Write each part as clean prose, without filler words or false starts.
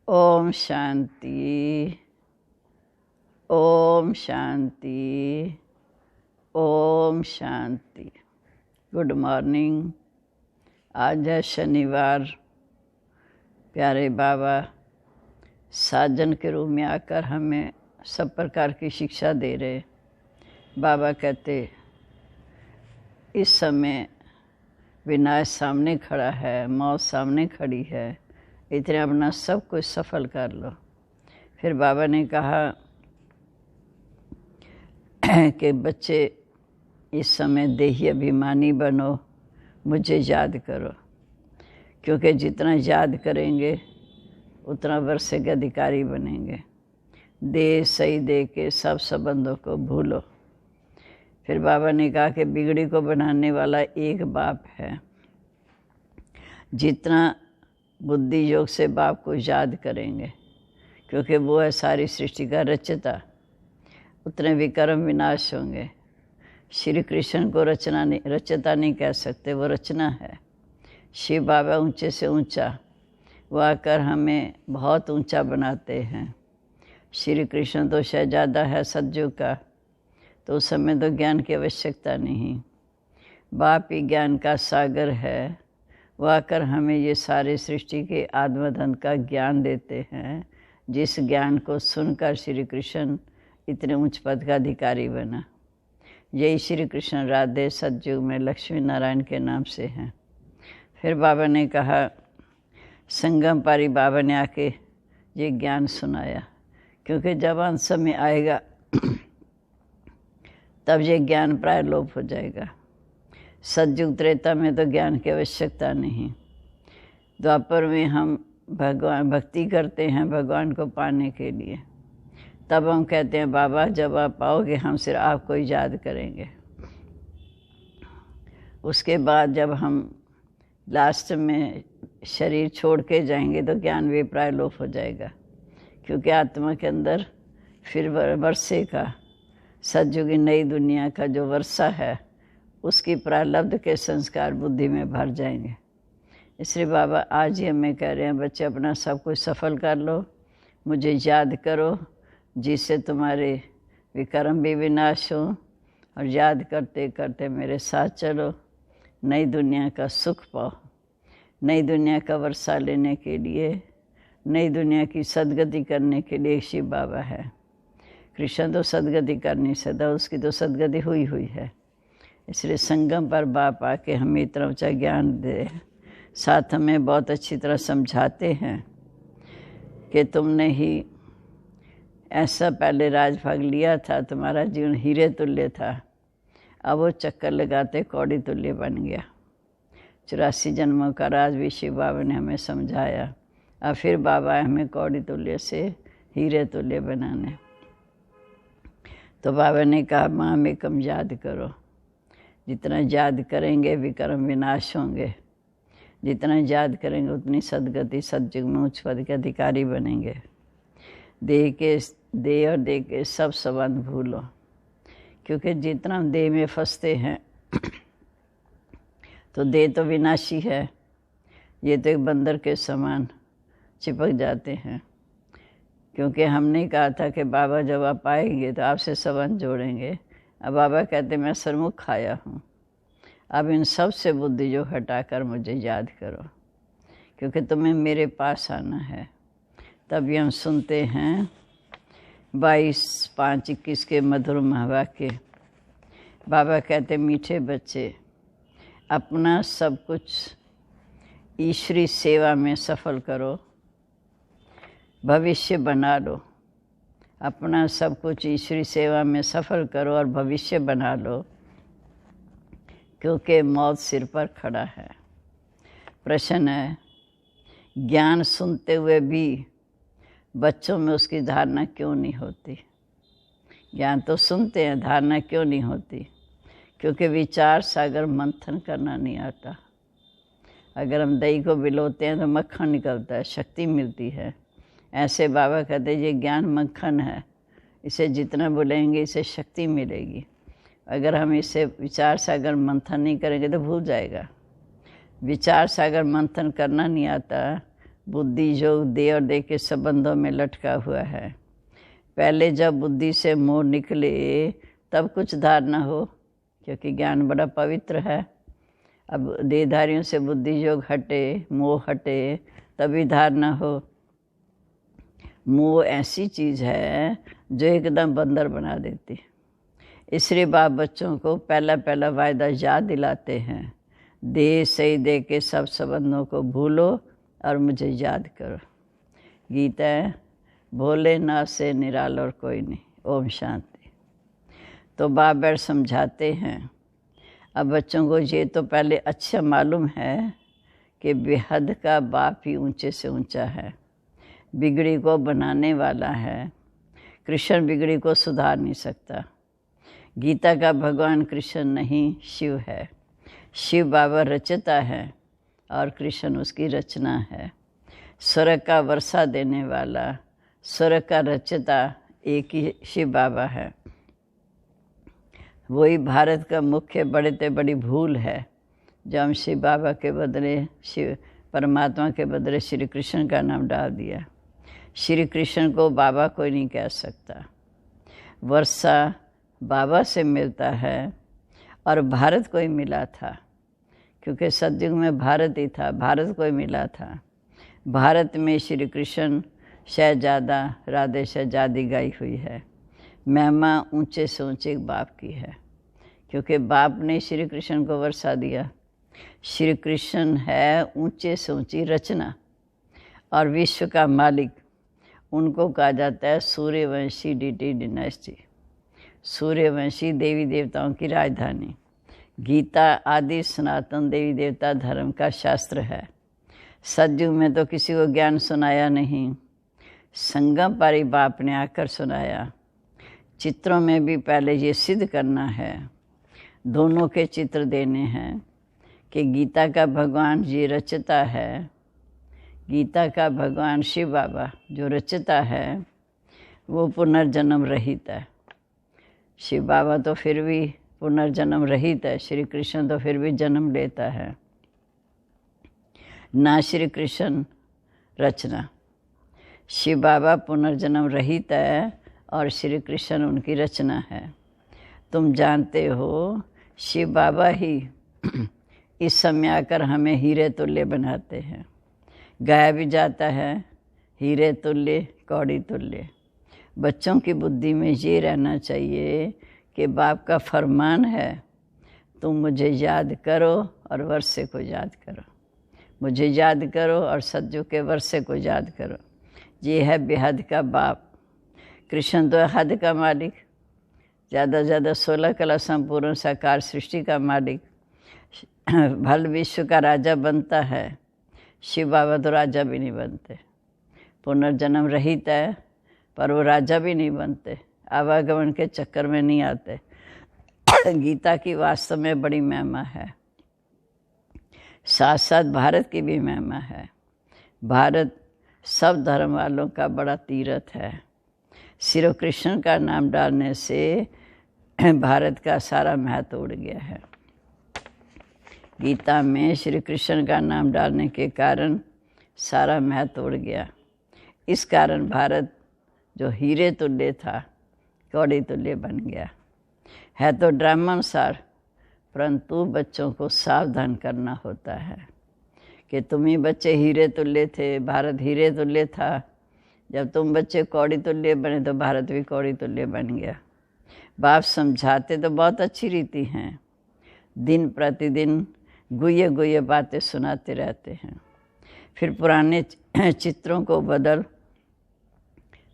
Om Shanti, Om Shanti, Om Shanti. Good morning. आज है शनिवार। प्यारे बाबा साजन के रूप में आकर हमें सब प्रकार की शिक्षा दे रहे। बाबा कहते इस समय विनाश सामने खड़ा है, मौत सामने खड़ी है, इतने अपना सब कुछ सफल कर लो। फिर बाबा ने कहा कि बच्चे इस समय देही अभिमानी बनो, मुझे याद करो, क्योंकि जितना याद करेंगे उतना वर्षे के अधिकारी बनेंगे। दे सही दे के सब संबंधों को भूलो। फिर बाबा ने कहा कि बिगड़ी को बनाने वाला एक बाप है। जितना बुद्धि योग से बाप को याद करेंगे, क्योंकि वो है सारी सृष्टि का रचयिता, उतने विक्रम विनाश होंगे। श्री कृष्ण को रचयिता नहीं कह सकते, वो रचना है। शिव बाबा ऊंचे से ऊंचा, वो आकर हमें बहुत ऊंचा बनाते हैं। श्री कृष्ण तो शहजादा है सतयुग का, तो उस समय तो ज्ञान की आवश्यकता नहीं। बाप ही ज्ञान का सागर है, वो आकर हमें ये सारे सृष्टि के आत्मधन का ज्ञान देते हैं, जिस ज्ञान को सुनकर श्री कृष्ण इतने उच्च पद का अधिकारी बना। यही श्री कृष्ण राधे सतयुग में लक्ष्मी नारायण के नाम से हैं। फिर बाबा ने कहा, संगम पारी बाबा ने आके ये ज्ञान सुनाया, क्योंकि जब अंत समय आएगा तब ये ज्ञान प्राय लोप हो जाएगा। सतयुग त्रेता में तो ज्ञान की आवश्यकता नहीं। द्वापर में हम भगवान भक्ति करते हैं भगवान को पाने के लिए, तब हम कहते हैं बाबा जब आप आओगे हम सिर्फ आपको ही याद करेंगे। उसके बाद जब हम लास्ट में शरीर छोड़ के जाएंगे तो ज्ञान भी प्राय लोप हो जाएगा, क्योंकि आत्मा के अंदर फिर वर्षे का सतयुगी नई दुनिया का जो वर्षा है उसकी प्रारब्ध के संस्कार बुद्धि में भर जाएंगे। इसलिए बाबा आज ही हमें कह रहे हैं, बच्चे अपना सब कुछ सफल कर लो, मुझे याद करो, जिससे तुम्हारे विक्रम भी विनाश हो, और याद करते करते मेरे साथ चलो, नई दुनिया का सुख पाओ। नई दुनिया का वर्षा लेने के लिए, नई दुनिया की सदगति करने के लिए शिव बाबा है। कृष्ण तो सदगति कर नहीं सकता, उसकी तो सदगति हुई है। इसलिए संगम पर बाप आके हमें इतना ऊंचा ज्ञान दे, साथ हमें बहुत अच्छी तरह समझाते हैं कि तुमने ही ऐसा पहले राजभाग लिया था, तुम्हारा जीवन हीरे तुल्य था, अब वो चक्कर लगाते कौड़ी तुल्य बन गया। 84 जन्मों का राज भी शिव बाबा ने हमें समझाया, और फिर बाबा हमें कौड़ी तुल्य से हीरे तुल्य बनाने। तो बाबा ने कहा माँ में कम याद करो, जितना याद करेंगे विक्रम विनाश होंगे, जितना याद करेंगे उतनी सदगति सतयुग में उच्च पद के अधिकारी बनेंगे। देह और देह के सब संबंध भूलो, क्योंकि जितना हम देह में फंसते हैं तो देह तो विनाशी है, ये तो एक बंदर के समान चिपक जाते हैं। क्योंकि हमने कहा था कि बाबा जब आप आएंगे तो आपसे संबंध जोड़ेंगे। अब बाबा कहते मैं सरमुख खाया हूँ, अब इन सब से बुद्धि जो हटाकर मुझे याद करो, क्योंकि तुम्हें मेरे पास आना है। तभी हम सुनते हैं 22/5/21 के मधुर महावाक्य। बाबा कहते मीठे बच्चे अपना सब कुछ ईश्वरी सेवा में सफल करो, भविष्य बना लो। अपना सब कुछ ईश्वरी सेवा में सफल करो और भविष्य बना लो, क्योंकि मौत सिर पर खड़ा है। प्रश्न है, ज्ञान सुनते हुए भी बच्चों में उसकी धारणा क्यों नहीं होती? ज्ञान तो सुनते हैं, धारणा क्यों नहीं होती? क्योंकि विचार सागर मंथन करना नहीं आता। अगर हम दही को बिलोते हैं तो मक्खन निकलता है, शक्ति मिलती है। ऐसे बाबा कहते ये ज्ञान मक्खन है, इसे जितना बोलेंगे इसे शक्ति मिलेगी। अगर हम इसे विचार सागर मंथन नहीं करेंगे तो भूल जाएगा। विचार सागर मंथन करना नहीं आता बुद्धि योग दे और दे के संबंधों में लटका हुआ है। पहले जब बुद्धि से मोह निकले तब कुछ धारणा हो, क्योंकि ज्ञान बड़ा पवित्र है। अब देहधारियों से बुद्धि योग हटे, मोह हटे, तभी धारणा हो। मोह ऐसी चीज़ है जो एकदम बंदर बना देती। इसलिए बाप बच्चों को पहला पहला वायदा याद दिलाते हैं, देह सही दे के सब संबंधों को भूलो और मुझे याद करो। गीता है, भोलेनाथ से निराला और कोई नहीं। ओम शांति। तो बाप बैठ समझाते हैं। अब बच्चों को ये तो पहले अच्छा मालूम है कि बेहद का बाप ही ऊंचे से ऊंचा है, बिगड़ी को बनाने वाला है। कृष्ण बिगड़ी को सुधार नहीं सकता। गीता का भगवान कृष्ण नहीं, शिव है। शिव बाबा रचता है और कृष्ण उसकी रचना है। स्वर्ग का वर्षा देने वाला, स्वर्ग का रचता एक ही शिव बाबा है। वही भारत का मुख्य बड़े से बड़ी भूल है जो हम शिव बाबा के बदले, शिव परमात्मा के बदले श्री कृष्ण का नाम डाल दिया। श्री कृष्ण को बाबा कोई नहीं कह सकता। वर्षा बाबा से मिलता है और भारत को ही मिला था, क्योंकि सतयुग में भारत ही था, भारत को ही मिला था। भारत में श्री कृष्ण शहजादा, राधे शहजादी गाई हुई है। महिमा ऊंचे से ऊंचे बाप की है, क्योंकि बाप ने श्री कृष्ण को वर्षा दिया। श्री कृष्ण है ऊंचे से ऊंची रचना और विश्व का मालिक। उनको कहा जाता है सूर्यवंशी डीटी डिनेस्टी, सूर्यवंशी देवी देवताओं की राजधानी। गीता आदि सनातन देवी देवता धर्म का शास्त्र है। सतयुग में तो किसी को ज्ञान सुनाया नहीं, संगम पारी बाप ने आकर सुनाया। चित्रों में भी पहले ये सिद्ध करना है, दोनों के चित्र देने हैं कि गीता का भगवान ये रचता है। गीता का भगवान शिव बाबा जो रचता है वो पुनर्जन्म रहित है। शिव बाबा तो फिर भी पुनर्जन्म रहित है, श्री कृष्ण तो फिर भी जन्म लेता है ना। श्री कृष्ण रचना, शिव बाबा पुनर्जन्म रहित है और श्री कृष्ण उनकी रचना है। तुम जानते हो शिव बाबा ही इस समय आकर हमें हीरे तुल्य बनाते हैं। गाया भी जाता है, हीरे तुल्य कौड़ी तुल्य। बच्चों की बुद्धि में ये रहना चाहिए कि बाप का फरमान है, तुम मुझे याद करो और वर्षे को याद करो, मुझे याद करो और सतयुग के वर्षे को याद करो। ये है बेहद का बाप। कृष्ण तो हद का मालिक, ज़्यादा से ज़्यादा 16 कला संपूर्ण साकार सृष्टि का मालिक, भल विश्व का राजा बनता है। शिव बाबा तो राजा भी नहीं बनते, पुनर्जन्म रहित है पर वो राजा भी नहीं बनते, आवागमन के चक्कर में नहीं आते। गीता की वास्तव में बड़ी महिमा है, साथ साथ भारत की भी महिमा है। भारत सब धर्म वालों का बड़ा तीर्थ है। सिर्फ कृष्ण का नाम डालने से भारत का सारा महत्व उड़ गया है। गीता में श्री कृष्ण का नाम डालने के कारण सारा महत्व उड़ गया। इस कारण भारत जो हीरे तुल्य था कौड़ी तुल्य बन गया है। तो ड्रामानुसार, परंतु बच्चों को सावधान करना होता है कि तुम ही बच्चे हीरे तुल्य थे, भारत हीरे तुल्य था। जब तुम बच्चे कौड़ी तुल्य बने तो भारत भी कौड़ी तुल्य बन गया। बाप समझाते तो बहुत अच्छी रीति हैं, दिन प्रतिदिन गुये गुये बातें सुनाते रहते हैं। फिर पुराने चित्रों को बदल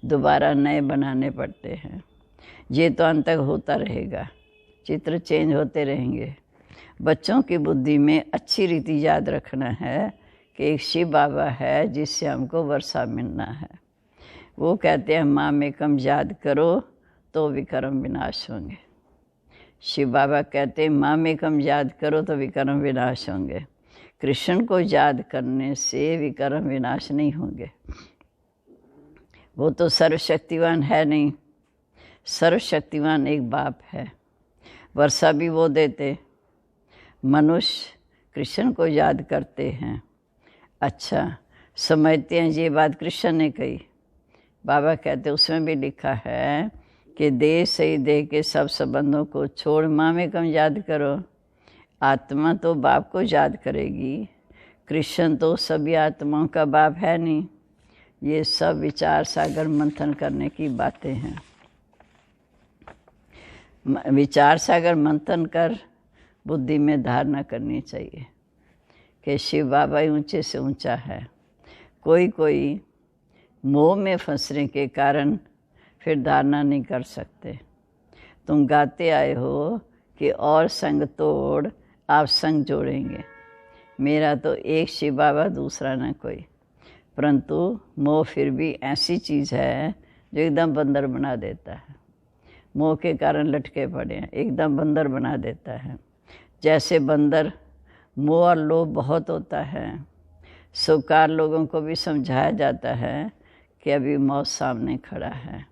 दोबारा नए बनाने पड़ते हैं। ये तो अंत तक होता रहेगा, चित्र चेंज होते रहेंगे। बच्चों की बुद्धि में अच्छी रीति याद रखना है कि एक शिव बाबा है जिससे हमको वर्षा मिलना है। वो कहते हैं माँ में कम याद करो तो विक्रम विनाश होंगे। शिव बाबा कहते हैं माँ में कम याद करो तो विक्रम विनाश होंगे। कृष्ण को याद करने से विक्रम विनाश नहीं होंगे। वो तो सर्वशक्तिवान है नहीं, सर्वशक्तिवान एक बाप है। वर्षा भी वो देते। मनुष्य कृष्ण को याद करते हैं। अच्छा, समझते हैं ये बात कृष्ण ने कही। बाबा कहते उसमें भी लिखा है कि देह सही देह के सब संबंधों को छोड़ माँ में कम याद करो। आत्मा तो बाप को याद करेगी, कृष्ण तो सभी आत्माओं का बाप है नहीं। ये सब विचार सागर मंथन करने की बातें हैं। विचार सागर मंथन कर बुद्धि में धारणा करनी चाहिए कि शिव बाबा ही ऊंचे से ऊंचा है। कोई मोह में फंसने के कारण फिर धारणा नहीं कर सकते। तुम गाते आए हो कि और संग तोड़ आप संग जोड़ेंगे। मेरा तो एक शिव बाबा दूसरा ना कोई, परंतु मोह फिर भी ऐसी चीज़ है जो एकदम बंदर बना देता है। मोह के कारण लटके पड़े हैं, एकदम बंदर बना देता है। जैसे बंदर मोह और लोभ बहुत होता है। सुकार लोगों को भी समझाया जाता है कि अभी मौत सामने खड़ा है,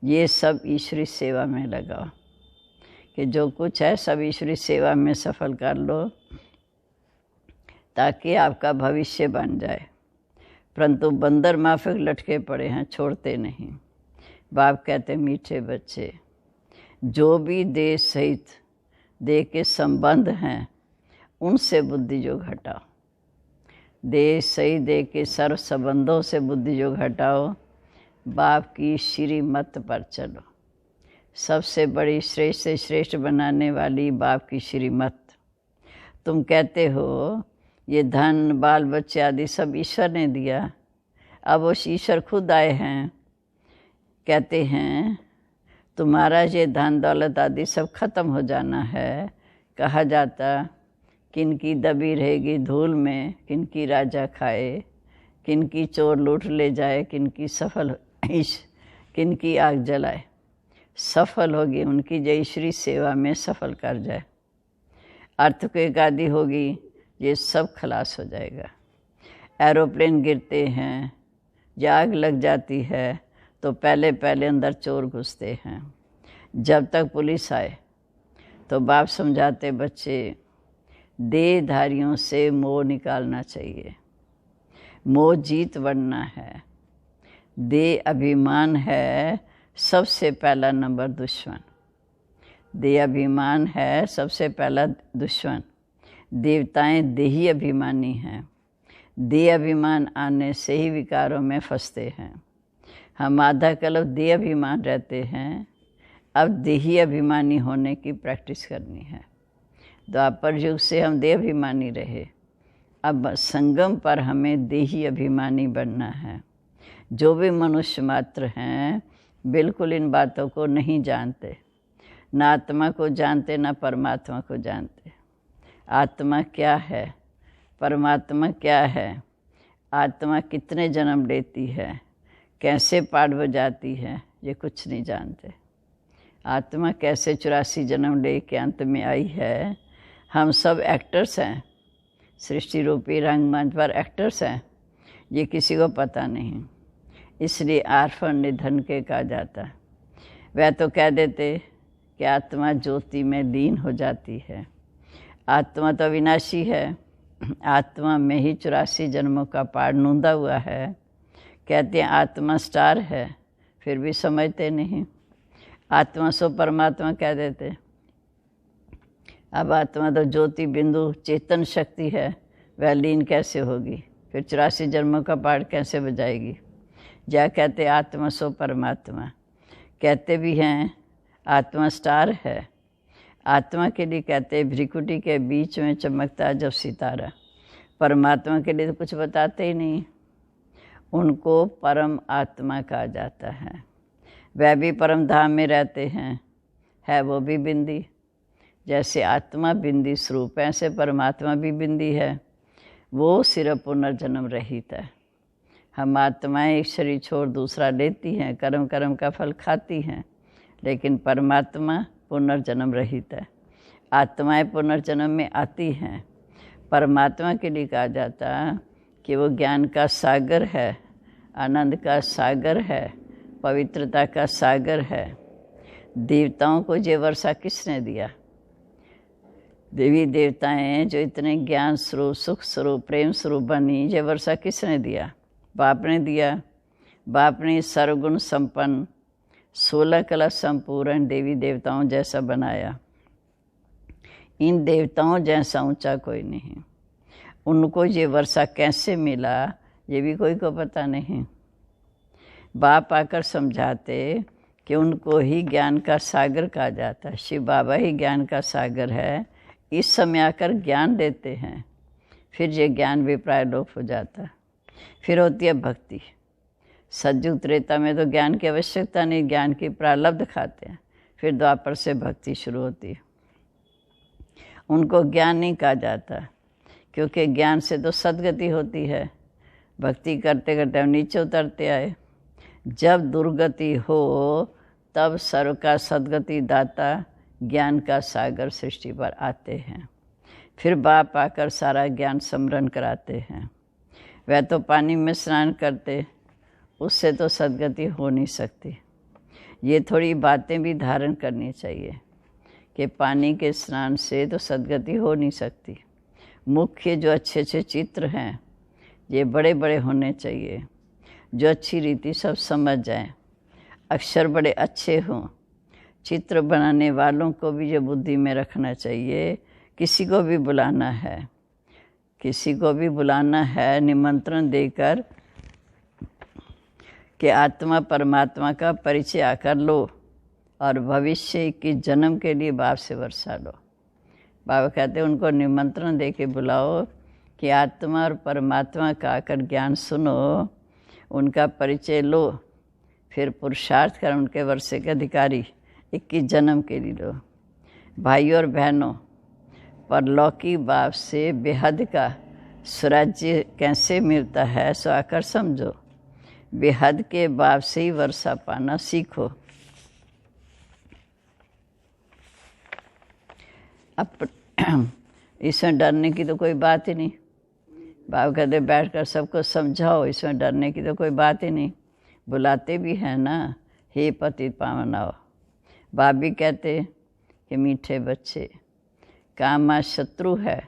ये सब ईश्वरी सेवा में लगाओ, कि जो कुछ है सब ईश्वरी सेवा में सफल कर लो ताकि आपका भविष्य बन जाए। परंतु बंदर माफिक लटके पड़े हैं, छोड़ते नहीं। बाप कहते मीठे बच्चे, जो भी देह सहित देह के संबंध हैं उनसे बुद्धि योग हटाओ। देह सहित देह के सर्व संबंधों से बुद्धि योग हटाओ। बाप की श्रीमत पर चलो। सबसे बड़ी श्रेष्ठ से श्रेष्ठ बनाने वाली बाप की श्रीमत। तुम कहते हो ये धन बाल बच्चे आदि सब ईश्वर ने दिया। अब वो ईश्वर खुद आए हैं, कहते हैं तुम्हारा ये धन दौलत आदि सब खत्म हो जाना है। कहा जाता किनकी दबी रहेगी धूल में, किनकी राजा खाए, किनकी चोर लूट ले जाए, किनकी आग जलाए। सफल होगी उनकी जयश्री सेवा में सफल कर जाए। अर्थक्वेक आदि होगी, ये सब खलास हो जाएगा। एरोप्लेन गिरते हैं या आग लग जाती है तो पहले अंदर चोर घुसते हैं। जब तक पुलिस आए तो बाप समझाते बच्चे देहधारियों से मोह निकालना चाहिए। मोह जीत बनना है। देह अभिमान है सबसे पहला नंबर दुश्मन। देह अभिमान है सबसे पहला दुश्मन। देवताएं देही अभिमानी हैं। देह अभिमान आने से ही विकारों में फंसते हैं। हम आधा कल्प देह अभिमान रहते हैं, अब देही अभिमानी होने की प्रैक्टिस करनी है। द्वापर युग से हम देह अभिमानी रहे, अब संगम पर हमें देही अभिमानी बनना है। जो भी मनुष्य मात्र हैं बिल्कुल इन बातों को नहीं जानते, ना आत्मा को जानते ना परमात्मा को जानते। आत्मा क्या है, परमात्मा क्या है, आत्मा कितने जन्म लेती है, कैसे पाठ बजाती है, ये कुछ नहीं जानते। आत्मा कैसे 84 जन्म ले के अंत में आई है। हम सब एक्टर्स हैं, सृष्टि रूपी रंगमंच पर एक्टर्स हैं, ये किसी को पता नहीं। इसलिए आर्फन निधन के कहा जाता है। वह तो कह देते कि आत्मा ज्योति में लीन हो जाती है। आत्मा तो अविनाशी है, आत्मा में ही 84 जन्मों का पाठ नूंदा हुआ है। कहते हैं आत्मा स्टार है, फिर भी समझते नहीं। आत्मा सो परमात्मा कह देते। अब आत्मा तो ज्योति बिंदु चेतन शक्ति है, वह लीन कैसे होगी, फिर 84 जन्मों का पाठ कैसे बजाएगी। जा कहते आत्मा सो परमात्मा, कहते भी हैं आत्मा स्टार है। आत्मा के लिए कहते भ्रिकुटी के बीच में चमकता जब सितारा। परमात्मा के लिए तो कुछ बताते ही नहीं। उनको परम आत्मा कहा जाता है। वह भी परम धाम में रहते हैं, है वो भी बिंदी। जैसे आत्मा बिंदी स्वरूप है, ऐसे परमात्मा भी बिंदी है। वो सिर्फ पुनर्जन्म रहित है। हम आत्माएं एक शरीर छोड़ दूसरा लेती हैं, कर्म कर्म का फल खाती हैं, लेकिन परमात्मा पुनर्जन्म रहित है। आत्माएं पुनर्जन्म में आती हैं। परमात्मा के लिए कहा जाता कि वो ज्ञान का सागर है, आनंद का सागर है, पवित्रता का सागर है। देवताओं को ये वर्षा किसने दिया? देवी देवताएं जो इतने ज्ञान स्वरूप, सुख स्वरूप, प्रेम स्वरूप बनी, ये वर्षा किसने दिया? बाप ने दिया। बाप ने सर्वगुण संपन्न 16 कला संपूर्ण देवी देवताओं जैसा बनाया। इन देवताओं जैसा ऊंचा कोई नहीं। उनको ये वर्षा कैसे मिला ये भी कोई को पता नहीं। बाप आकर समझाते कि उनको ही ज्ञान का सागर कहा जाता है। शिव बाबा ही ज्ञान का सागर है। इस समय आकर ज्ञान देते हैं, फिर ये ज्ञान विप्राय लोप हो जाता है। फिर होती है भक्ति। सतयुग त्रेता में तो ज्ञान की आवश्यकता नहीं, ज्ञान की प्रारब्ध खाते हैं। फिर द्वापर से भक्ति शुरू होती है। उनको ज्ञान नहीं कहा जाता, क्योंकि ज्ञान से तो सदगति होती है। भक्ति करते करते हम नीचे उतरते आए। जब दुर्गति हो तब सर्व का सदगति दाता ज्ञान का सागर सृष्टि पर आते हैं। फिर बाप आकर सारा ज्ञान स्मरण कराते हैं। वह तो पानी में स्नान करते, उससे तो सदगति हो नहीं सकती। ये थोड़ी बातें भी धारण करनी चाहिए कि पानी के स्नान से तो सदगति हो नहीं सकती। मुख्य जो अच्छे अच्छे चित्र हैं ये बड़े बड़े होने चाहिए, जो अच्छी रीति सब समझ जाएं, अक्षर बड़े अच्छे हों। चित्र बनाने वालों को भी ये बुद्धि में रखना चाहिए, किसी को भी बुलाना है, किसी को भी बुलाना है निमंत्रण देकर कि आत्मा परमात्मा का परिचय आकर लो और भविष्य की जन्म के लिए बाप से वर्षा लो। बाबा कहते हैं उनको निमंत्रण दे के बुलाओ कि आत्मा और परमात्मा का आकर ज्ञान सुनो, उनका परिचय लो, फिर पुरुषार्थ कर उनके वर्षे के अधिकारी 21 जन्म के लिए लो। भाइयों और बहनों, परलौकी बाप से बेहद का स्वराज्य कैसे मिलता है सो आकर समझो। बेहद के बाप से ही वर्षा पाना सीखो। अब इसमें डरने की तो कोई बात ही नहीं। बाबा कहते बैठकर सबको समझाओ, इसमें डरने की तो कोई बात ही नहीं। बुलाते भी हैं ना, हे पतित पावन आओ। बाप भी कहते कि मीठे बच्चे, कामा शत्रु है,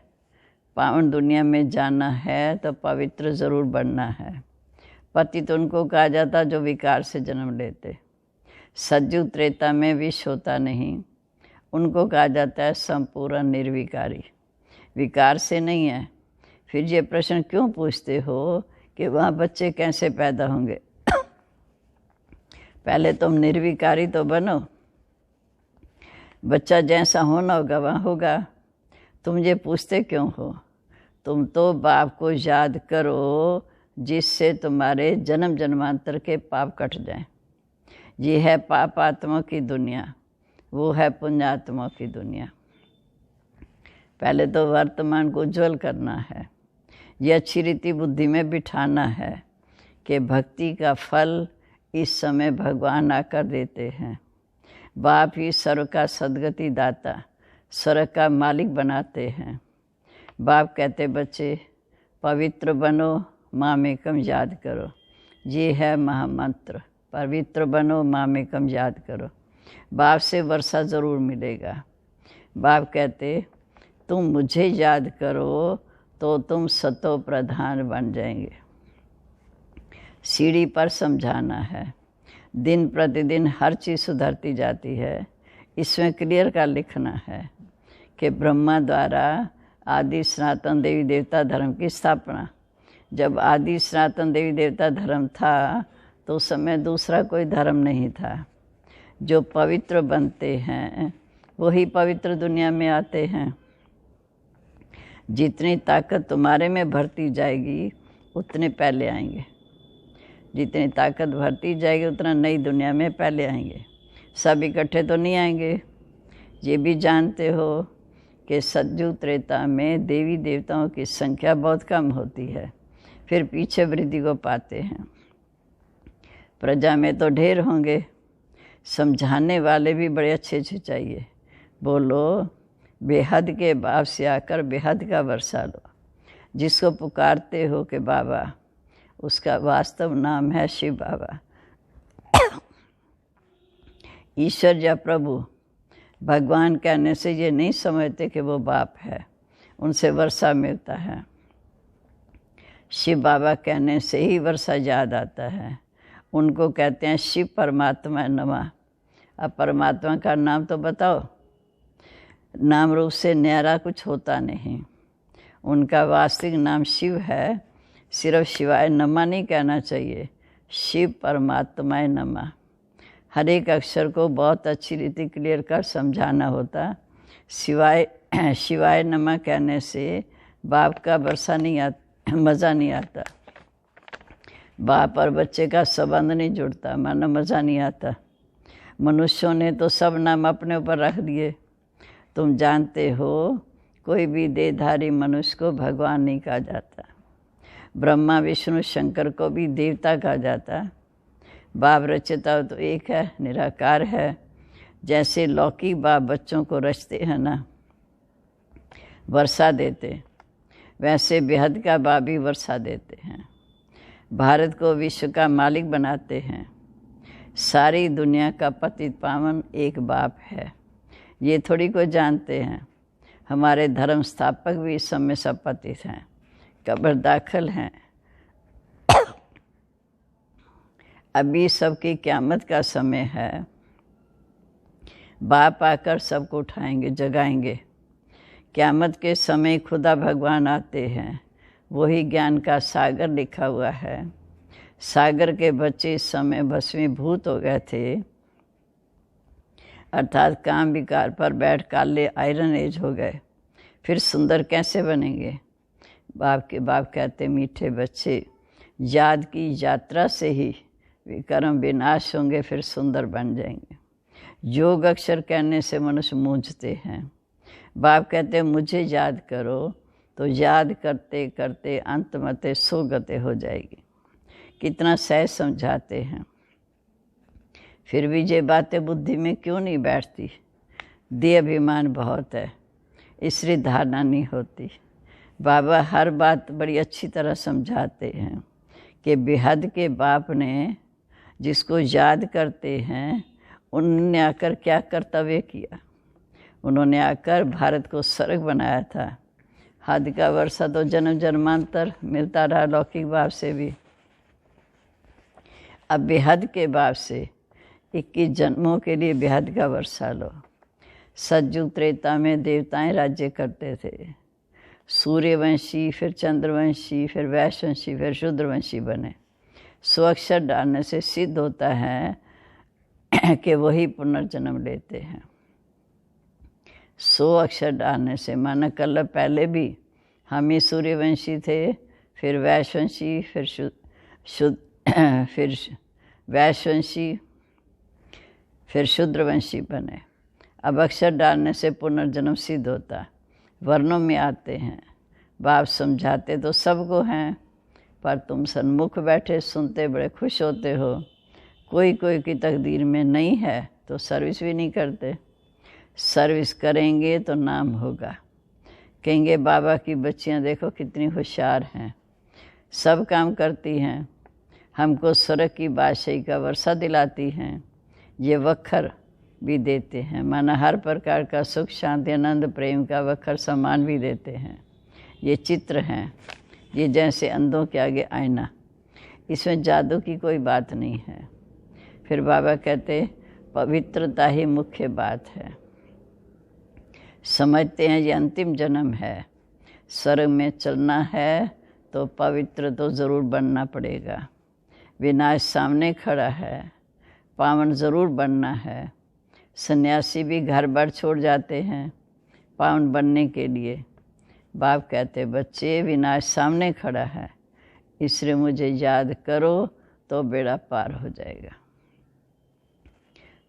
पावन दुनिया में जाना है तो पवित्र ज़रूर बनना है। पतित उनको कहा जाता जो विकार से जन्म लेते। सतयुग त्रेता में विष होता नहीं, उनको कहा जाता है संपूर्ण निर्विकारी, विकार से नहीं है। फिर ये प्रश्न क्यों पूछते हो कि वहाँ बच्चे कैसे पैदा होंगे? पहले तुम निर्विकारी तो बनो, बच्चा जैसा होना होगा वहाँ होगा। तुम ये पूछते क्यों हो? तुम तो बाप को याद करो जिससे तुम्हारे जन्म जन्मांतर के पाप कट जाएं। ये है पाप आत्मा की दुनिया, वो है पुण्यात्मा की दुनिया। पहले तो वर्तमान को उज्ज्वल करना है, ये अच्छी रीति बुद्धि में बिठाना है कि भक्ति का फल इस समय भगवान आकर देते हैं। बाप ही सर्व का सदगति दाता, स्वर्ग का मालिक बनाते हैं। बाप कहते बच्चे पवित्र बनो, मामेकम याद करो। ये है महामंत्र, पवित्र बनो, मामेकम याद करो। बाप से वर्षा ज़रूर मिलेगा। बाप कहते तुम मुझे याद करो तो तुम सतो प्रधान बन जाएंगे। सीढ़ी पर समझाना है, दिन प्रतिदिन हर चीज़ सुधरती जाती है। इसमें क्लियर का लिखना है कि ब्रह्मा द्वारा आदि सनातन देवी देवता धर्म की स्थापना। जब आदि सनातन देवी देवता धर्म था तो उस समय दूसरा कोई धर्म नहीं था। जो पवित्र बनते हैं वही पवित्र दुनिया में आते हैं। जितनी ताकत तुम्हारे में भरती जाएगी उतने पहले आएंगे, जितनी ताकत भरती जाएगी उतना नई दुनिया में पहले आएंगे। सब इकट्ठे तो नहीं आएंगे। ये भी जानते हो कि सतयुग त्रेता में देवी देवताओं की संख्या बहुत कम होती है, फिर पीछे वृद्धि को पाते हैं। प्रजा में तो ढेर होंगे, समझाने वाले भी बड़े अच्छे अच्छे चाहिए। बोलो बेहद के बाप से आकर बेहद का वर्षा लो। जिसको पुकारते हो कि बाबा, उसका वास्तव नाम है शिव बाबा। ईश्वर या प्रभु भगवान कहने से ये नहीं समझते कि वो बाप है, उनसे वर्षा मिलता है। शिव बाबा कहने से ही वर्षा याद आता है। उनको कहते हैं शिव परमात्मा नमः। अब परमात्मा का नाम तो बताओ। नाम रूप से न्यारा कुछ होता नहीं। उनका वास्तविक नाम शिव है। सिर्फ शिवाय नमः नहीं कहना चाहिए, शिव परमात्माय नमः। हर एक अक्षर को बहुत अच्छी रीति क्लियर कर समझाना होता। शिवाय नमः कहने से बाप का वर्षा नहीं आता, मज़ा नहीं आता। बाप और बच्चे का संबंध नहीं जुड़ता, मानो मज़ा नहीं आता। मनुष्यों ने तो सब नाम अपने ऊपर रख दिए। तुम जानते हो कोई भी देहधारी मनुष्य को भगवान नहीं कहा जाता। ब्रह्मा विष्णु शंकर को भी देवता कहा जाता। बाप रचता तो एक है, निराकार है। जैसे लौकिक बाप बच्चों को रचते हैं ना, वर्षा देते, वैसे बेहद का बाप भी वर्षा देते हैं। भारत को विश्व का मालिक बनाते हैं। सारी दुनिया का पतित पावन एक बाप है। ये थोड़ी को जानते हैं। हमारे धर्म स्थापक भी इस समय सब पतित हैं, कब्र दाखिल हैं। अभी सबकी क़यामत का समय है। बाप आकर सबको उठाएंगे, जगाएंगे। क़यामत के समय खुदा भगवान आते हैं। वही ज्ञान का सागर लिखा हुआ है। सागर के बच्चे इस समय भस्मीभूत हो गए थे, अर्थात काम विकार पर बैठ काले आयरन एज हो गए। फिर सुंदर कैसे बनेंगे? बाप कहते मीठे बच्चे, याद की यात्रा से ही विकर्म विनाश होंगे, फिर सुंदर बन जाएंगे। योग अक्षर कहने से मनुष्य मूंझते हैं। बाप कहते मुझे याद करो, तो याद करते करते अंत मते सोगते हो जाएगी। कितना सहज समझाते हैं, फिर भी ये बातें बुद्धि में क्यों नहीं बैठती? देह अभिमान बहुत है, इसलिए धारणा नहीं होती। बाबा हर बात बड़ी अच्छी तरह समझाते हैं कि बेहद के बाप ने जिसको याद करते हैं, उन्होंने आकर क्या कर्तव्य किया? उन्होंने आकर भारत को स्वर्ग बनाया था। हद का वर्षा तो जन्म जन्मांतर मिलता रहा लौकिक बाप से भी। अब बेहद के बाप से 21 जन्मों के लिए बेहद का वर्षा लो। सतयुग त्रेता में देवताएं राज्य करते थे। सूर्यवंशी, फिर चंद्रवंशी, फिर वैश्यवंशी, फिर शूद्रवंशी बने। 100 अक्षर डालने से सिद्ध होता है कि वही पुनर्जन्म लेते हैं। 100 अक्षर डालने से, माना कल पहले भी हम ही सूर्यवंशी थे, फिर वैश्यवंशी, फिर वैश्यवंशी, फिर शूद्रवंशी बने। अब अक्षर डालने से पुनर्जन्म सिद्ध होता। वर्णों में आते हैं। बाप समझाते तो सबको हैं, पर तुम सन्मुख बैठे सुनते बड़े खुश होते हो। कोई कोई की तकदीर में नहीं है तो सर्विस भी नहीं करते। सर्विस करेंगे तो नाम होगा। कहेंगे बाबा की बच्चियां देखो कितनी होशियार हैं, सब काम करती हैं, हमको स्वर्ग की बादशाही का वर्षा दिलाती हैं, ये वक्खर भी देते हैं, माना हर प्रकार का सुख शांति आनंद प्रेम का वक्खर सम्मान भी देते हैं। ये चित्र हैं, ये जैसे अंधों के आगे आईना, इसमें जादू की कोई बात नहीं है। फिर बाबा कहते पवित्रता ही मुख्य बात है। समझते हैं ये अंतिम जन्म है, स्वर्ग में चलना है तो पवित्र तो ज़रूर बनना पड़ेगा। विनाश सामने खड़ा है, पावन ज़रूर बनना है। सन्यासी भी घर बार छोड़ जाते हैं पावन बनने के लिए। बाप कहते बच्चे विनाश सामने खड़ा है, इसलिए मुझे याद करो तो बेड़ा पार हो जाएगा।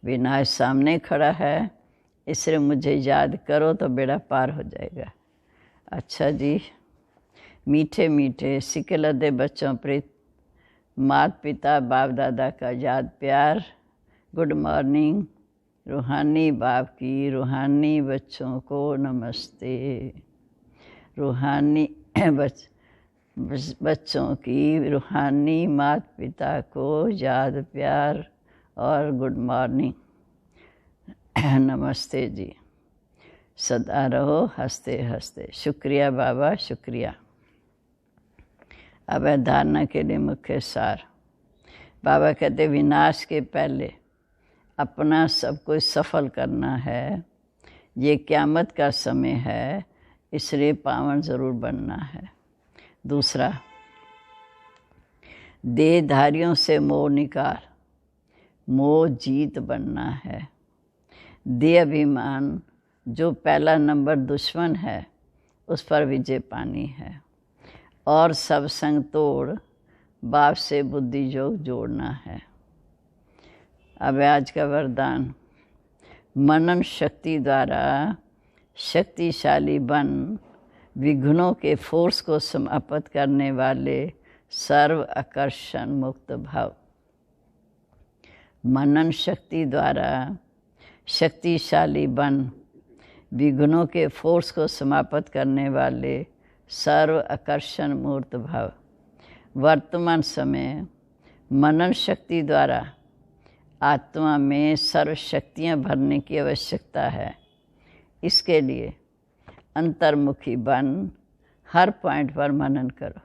विनाश सामने खड़ा है, इसलिए मुझे याद करो तो बेड़ा पार हो जाएगा। अच्छा जी, मीठे मीठे सिकलदे बच्चों प्रीत, माता पिता बाप दादा का याद प्यार। Good morning. रूहानी बाप की रूहानी बच्चों को नमस्ते। रूहानी बच्चों की रूहानी माता पिता को याद प्यार और गुड मॉर्निंग। नमस्ते जी। सदा रहो हंसते हंसते। शुक्रिया बाबा, शुक्रिया। अब है धारणा के लिए मुख्य सार। बाबा कहते विनाश के पहले अपना सब कुछ सफल करना है। ये क़यामत का समय है, इसलिए पावन ज़रूर बनना है। दूसरा, देहधारियों से मोह निकाल, मोह जीत बनना है। देह अभिमान जो पहला नंबर दुश्मन है, उस पर विजय पानी है। और सब संग तोड़, बाप से बुद्धि योग जोड़ना है। अब आज का वरदान, मनन शक्ति द्वारा शक्तिशाली बन विघ्नों के फोर्स को समाप्त करने वाले सर्व आकर्षण मुक्त भाव। मनन शक्ति द्वारा शक्तिशाली बन विघ्नों के फोर्स को समाप्त करने वाले सर्व आकर्षण मूर्त भाव। वर्तमान समय मनन शक्ति द्वारा आत्मा में सर्व शक्तियाँ भरने की आवश्यकता है। इसके लिए अंतर्मुखी बन हर पॉइंट पर मनन करो।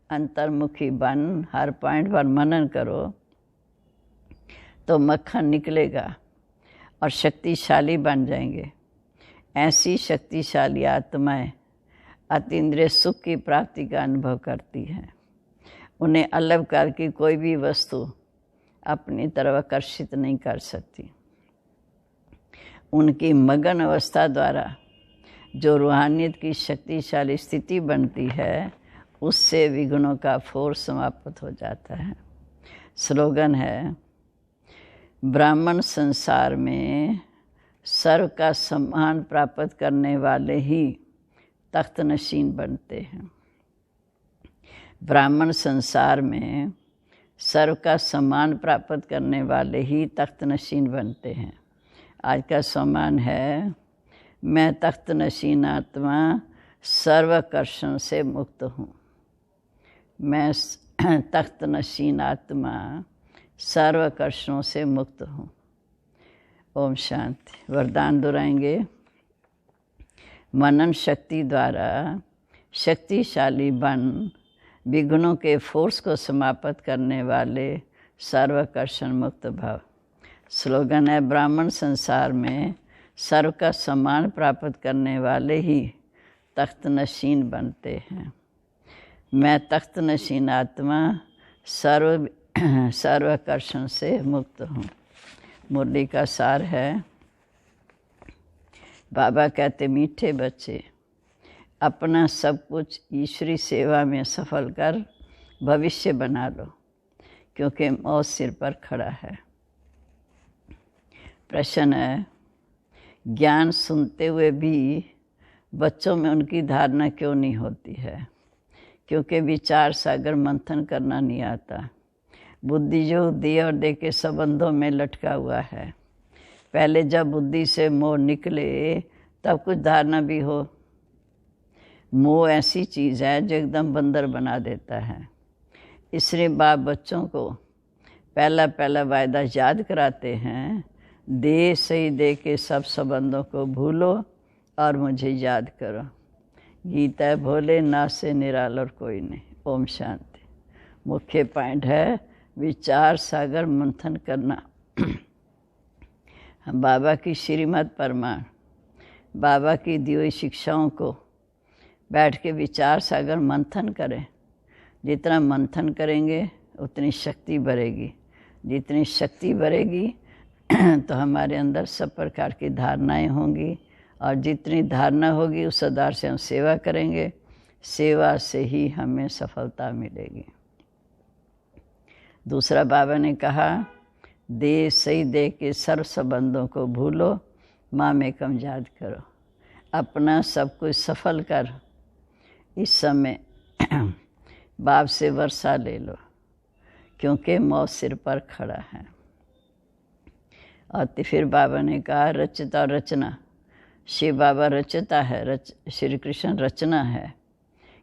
अंतर्मुखी बन हर पॉइंट पर मनन करो तो मक्खन निकलेगा और शक्तिशाली बन जाएंगे। ऐसी शक्तिशाली आत्माएं अतीन्द्रिय सुख की प्राप्ति का अनुभव करती हैं। उन्हें अलग करके कोई भी वस्तु अपनी तरफ आकर्षित नहीं कर सकती। उनकी मगन अवस्था द्वारा जो रूहानियत की शक्तिशाली स्थिति बनती है, उससे विघ्नों का फोर्स समाप्त हो जाता है। स्लोगन है, ब्राह्मण संसार में सर्व का सम्मान प्राप्त करने वाले ही तख्त नशीन बनते हैं। ब्राह्मण संसार में सर्व का सम्मान प्राप्त करने वाले ही तख्त नशीन बनते हैं। आज का सम्मान है, मैं तख्त नशीन आत्मा सर्वाकर्षण से मुक्त हूँ। मैं तख्त नशीन आत्मा सर्वाकर्षणों से मुक्त हूँ। ओम शांति। वरदान दोहराएंगे। मनन शक्ति द्वारा शक्तिशाली बन विघ्नों के फोर्स को समाप्त करने वाले सर्वाकर्षण मुक्त भाव। स्लोगन है, ब्राह्मण संसार में सर्व का सम्मान प्राप्त करने वाले ही तख्त नशीन बनते हैं। मैं तख्त नशीन आत्मा सर्वाकर्षण से मुक्त हूँ। मुरली का सार है, बाबा कहते मीठे बच्चे अपना सब कुछ ईश्वरी सेवा में सफल कर भविष्य बना लो, क्योंकि मौत सिर पर खड़ा है। प्रश्न है, ज्ञान सुनते हुए भी बच्चों में उनकी धारणा क्यों नहीं होती है? क्योंकि विचार सागर मंथन करना नहीं आता। बुद्धि जो देह और देह के संबंधों में लटका हुआ है। पहले जब बुद्धि से मोह निकले तब कुछ धारणा भी हो। मोह ऐसी चीज़ है जो एकदम बंदर बना देता है। इसलिए बाप बच्चों को पहला पहला वायदा याद कराते हैं, देह सही देह के सब संबंधों को भूलो और मुझे याद करो। गीता भोले ना से निराल और कोई नहीं। ओम शांति। मुख्य पॉइंट है विचार सागर मंथन करना। हम बाबा की श्रीमद् परमाण, बाबा की दी हुई शिक्षाओं को बैठ के विचार सागर मंथन करें। जितना मंथन करेंगे उतनी शक्ति बढ़ेगी। जितनी शक्ति बढ़ेगी तो हमारे अंदर सब प्रकार की धारणाएं होंगी, और जितनी धारणा होगी उस आधार से हम सेवा करेंगे। सेवा से ही हमें सफलता मिलेगी। दूसरा बाबा ने कहा, देह सही देह के सर्व संबंधों को भूलो, माँ में कम याद करो। अपना सब कुछ सफल कर इस समय बाप से वर्षा ले लो, क्योंकि मौत सिर पर खड़ा है। और फिर बाबा ने कहा, रचता और रचना। शिव बाबा रचता है, श्री कृष्ण रचना है।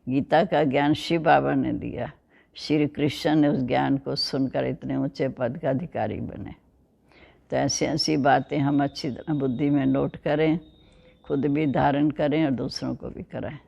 गीता का ज्ञान शिव बाबा ने दिया। श्री कृष्ण ने उस ज्ञान को सुनकर इतने ऊंचे पद का अधिकारी बने। तो ऐसी ऐसी बातें हम अच्छी तरह बुद्धि में नोट करें, खुद भी धारण करें और दूसरों को भी कराएं।